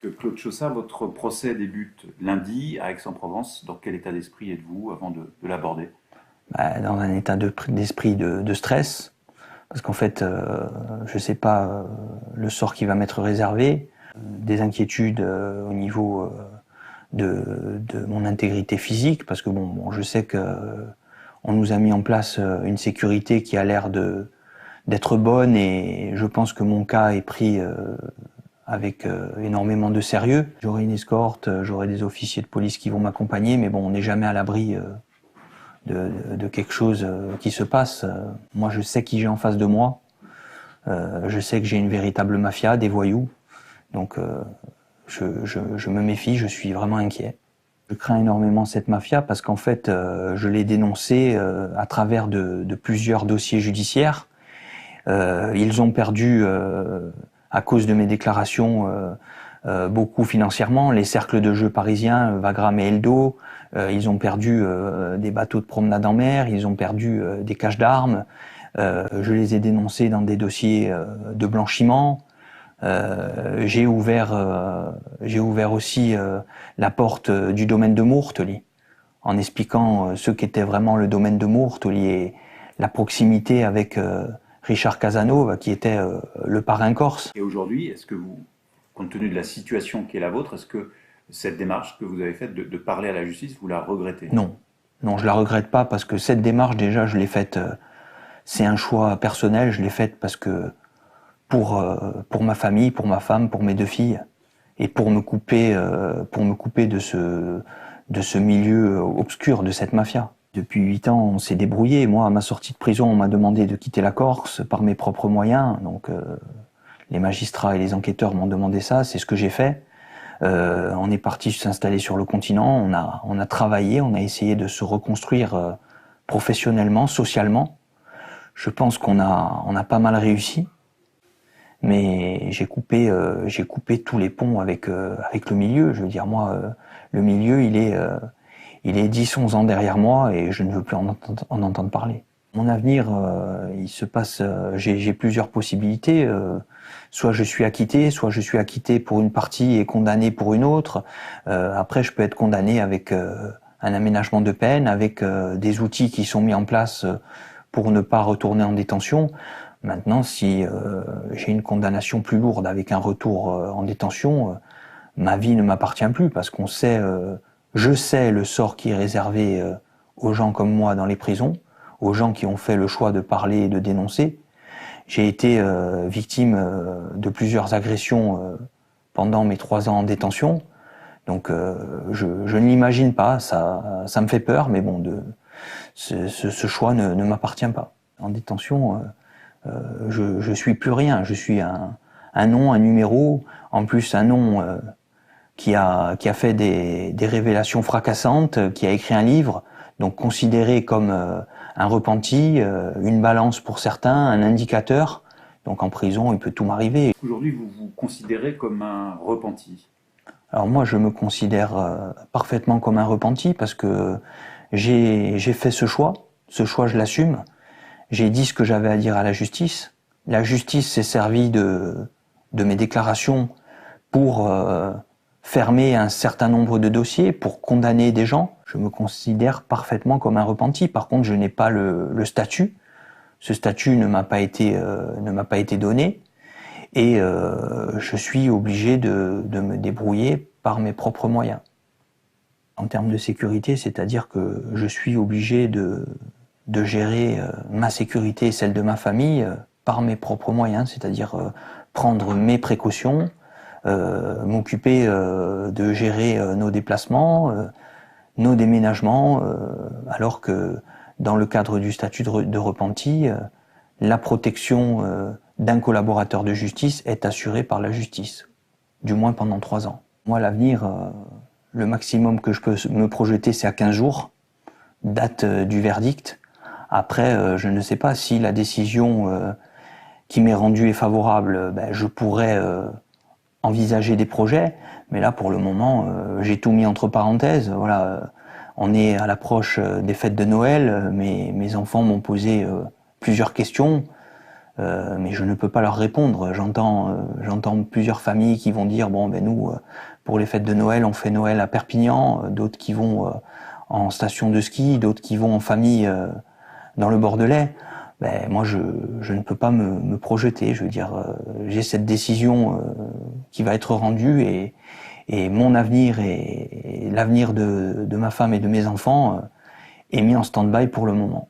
Claude Chaussat, votre procès débute lundi à Aix-en-Provence. Dans quel état d'esprit êtes-vous avant de l'aborder? Dans un état d'esprit de stress, parce qu'en fait, je ne sais pas le sort qui va m'être réservé, des inquiétudes au niveau de mon intégrité physique, parce que je sais que on nous a mis en place une sécurité qui a l'air d'être bonne, et je pense que mon cas est pris avec énormément de sérieux. J'aurai une escorte, j'aurai des officiers de police qui vont m'accompagner, mais bon, on n'est jamais à l'abri de quelque chose qui se passe. Moi, je sais qui j'ai en face de moi. Je sais que j'ai une véritable mafia, des voyous. Donc, je me méfie, je suis vraiment inquiet. Je crains énormément cette mafia parce qu'en fait, je l'ai dénoncée à travers de plusieurs dossiers judiciaires. Ils ont perdu, à cause de mes déclarations, beaucoup financièrement. Les cercles de jeux parisiens, Wagram et Eldo, ils ont perdu des bateaux de promenade en mer, ils ont perdu des caches d'armes. Je les ai dénoncés dans des dossiers de blanchiment. J'ai ouvert aussi la porte du domaine de Mourtely, en expliquant ce qu'était vraiment le domaine de Mourtely et la proximité avec Richard Casanova, qui était le parrain corse. Et aujourd'hui, est-ce que vous, compte tenu de la situation qui est la vôtre, est-ce que cette démarche que vous avez faite de parler à la justice, vous la regrettez? Non, non, je la regrette pas parce que cette démarche, déjà, je l'ai faite. C'est un choix personnel. Je l'ai faite parce que pour ma famille, pour ma femme, pour mes deux filles, et pour me couper de ce milieu obscur, de cette mafia. Depuis 8 ans, on s'est débrouillé. Moi, à ma sortie de prison, on m'a demandé de quitter la Corse par mes propres moyens. Donc, les magistrats et les enquêteurs m'ont demandé ça. C'est ce que j'ai fait. On est parti s'installer sur le continent. On a travaillé. On a essayé de se reconstruire professionnellement, socialement. Je pense qu'on a pas mal réussi. Mais j'ai coupé tous les ponts avec le milieu. Je veux dire, moi, le milieu, il est 10-11 ans derrière moi et je ne veux plus en entendre parler. Mon avenir, il se passe, j'ai plusieurs possibilités. Soit je suis acquitté pour une partie et condamné pour une autre. Après, je peux être condamné avec un aménagement de peine, avec des outils qui sont mis en place pour ne pas retourner en détention. Maintenant, si j'ai une condamnation plus lourde avec un retour en détention, ma vie ne m'appartient plus parce qu'on sait, je sais le sort qui est réservé aux gens comme moi dans les prisons, aux gens qui ont fait le choix de parler et de dénoncer. J'ai été victime de plusieurs agressions pendant mes 3 ans en détention, donc je ne l'imagine pas, ça me fait peur, mais bon, ce choix ne m'appartient pas. En détention, je suis plus rien, je suis un nom, un numéro, en plus un nom qui a fait des révélations fracassantes, qui a écrit un livre, donc considéré comme un repenti, une balance pour certains, un indicateur. Donc en prison, il peut tout m'arriver. Aujourd'hui, vous vous considérez comme un repenti? Alors moi, je me considère parfaitement comme un repenti parce que j'ai fait ce choix, je l'assume. J'ai dit ce que j'avais à dire à la justice. La justice s'est servie de mes déclarations pour fermer un certain nombre de dossiers, pour condamner des gens. Je me considère parfaitement comme un repenti. Par contre, je n'ai pas le statut. Ce statut ne m'a pas été donné. Et je suis obligé de me débrouiller par mes propres moyens. En termes de sécurité, c'est-à-dire que je suis obligé de gérer ma sécurité et celle de ma famille par mes propres moyens, c'est-à-dire prendre mes précautions, m'occuper de gérer nos déplacements, nos déménagements, alors que dans le cadre du statut de repenti, la protection d'un collaborateur de justice est assurée par la justice, du moins pendant 3 ans. Moi, l'avenir, le maximum que je peux me projeter, c'est à 15 jours, date du verdict. Après, je ne sais pas si la décision qui m'est rendue est favorable, je pourrais envisager des projets, mais là, pour le moment, j'ai tout mis entre parenthèses. Voilà, on est à l'approche des fêtes de Noël, mes enfants m'ont posé plusieurs questions. mais je ne peux pas leur répondre. J'entends plusieurs familles qui vont dire bon ben nous pour les fêtes de Noël on fait Noël à Perpignan, d'autres qui vont en station de ski, d'autres qui vont en famille dans le Bordelais. Ben moi je ne peux pas me projeter. Je veux dire j'ai cette décision qui va être rendue et mon avenir et l'avenir de ma femme et de mes enfants est mis en stand-by pour le moment.